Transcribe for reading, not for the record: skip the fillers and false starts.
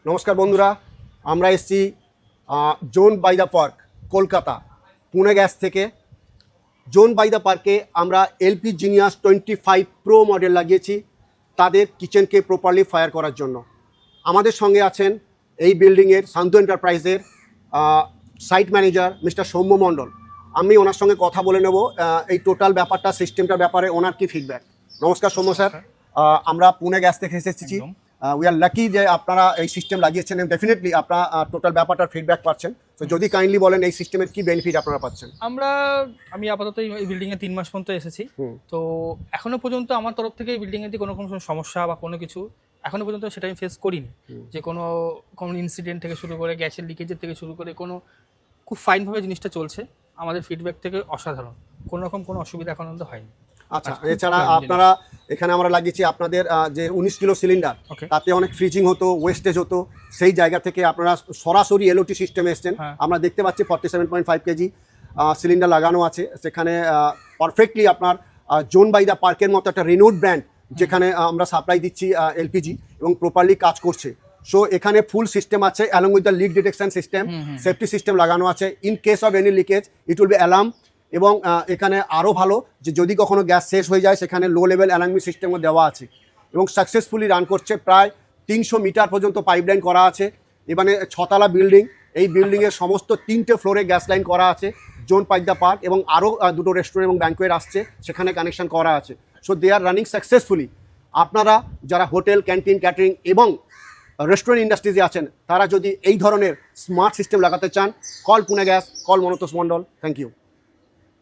নমস্কার বন্ধুরা, আমরা এসেছি zone by the park Kolkata Pune gas থেকে। জোন বাই দ্য পার্কে আমরা এলপি জিনিয়াস 25 প্রো মডেল লাগিয়েছি তাদের কিচেনকে প্রপারলি ফায়ার করার জন্য। আমাদের সঙ্গে আছেন এই বিল্ডিংয়ের শান্ত এন্টারপ্রাইজের সাইট ম্যানেজার মিস্টার সৌম্য মণ্ডল। আমি ওনার সঙ্গে কথা বলে নেব এই টোটাল ব্যাপারটা, সিস্টেমটার ব্যাপারে ওনার কি ফিডব্যাক। নমস্কার সৌম্য স্যার, আমরা পুনে গ্যাস থেকে এসেছি। উই আর লাকি যে আপনারা এই সিস্টেম লাগিয়েছেন এবং ডেফিনেটলি আপনারা টোটাল ব্যাপারটার ফিডব্যাক পাচ্ছেন। তো যদি কাইন্ডলি বলেন এই সিস্টেমের কি বেনিফিট আপনারা পাচ্ছেন। আমি আপাতত এই বিল্ডিংয়ে 3 মাস পর্যন্ত এসেছি। তো এখনো পর্যন্ত আমার তরফ থেকে এই বিল্ডিংয়েতে কোনো সমস্যা বা কোনো কিছু এখনো পর্যন্ত সেটা আমি ফেস করিনি। যে কোনো ইনসিডেন্ট থেকে শুরু করে গ্যাসের লিকেজের থেকে শুরু করে খুব ফাইনভাবে জিনিসটা চলছে। আমাদের ফিডব্যাক থেকে অসাধারণ, কোনো অসুবিধা এখন পর্যন্ত হয়নি। আচ্ছা, এছাড়া আপনারা এখানে আমরা লাগিয়েছি আপনাদের যে 19 কিলো সিলিন্ডার, তাতে অনেক ফ্রিজিং হতো, ওয়েস্টেজ হতো, সেই জায়গা থেকে আপনারা সরাসরি এলওটি সিস্টেমে এসছেন। আমরা দেখতে পাচ্ছি 47.5 কেজি সিলিন্ডার লাগানো আছে সেখানে। পারফেক্টলি আপনার জোন বাই দ্য পার্কের মতো একটা রিনোড ব্র্যান্ড যেখানে আমরা সাপ্লাই দিচ্ছি এলপিজি এবং প্রপারলি কাজ করছে। সো এখানে ফুল সিস্টেম আছে along with the leak detection system, safety system লাগানো আছে। In case of any leakage it will be alarm. এবং এখানে আরও ভালো যে যদি কখনো গ্যাস শেষ হয়ে যায় সেখানে লো লেভেল অ্যালার্মিং সিস্টেমও দেওয়া আছে এবং সাকসেসফুলি রান করছে। প্রায় 300 মিটার পর্যন্ত পাইপলাইন করা আছে। এখানে 6তলা বিল্ডিং, এই বিল্ডিংয়ের সমস্ত 3টে ফ্লোরে গ্যাস লাইন করা আছে জোন বাই দ্য পার্ক, এবং আরও 2টো রেস্টুরেন্ট এবং ব্যাঙ্কোয়েট আসছে সেখানে কানেকশন করা আছে। So they are running successfully. আপনারা যারা হোটেল, ক্যান্টিন, ক্যাটারিং এবং রেস্টুরেন্ট ইন্ডাস্ট্রিজে আছেন তারা যদি এই ধরনের স্মার্ট সিস্টেম লাগাতে চান, call Pune gas, call Manotosh Mondal. Thank you.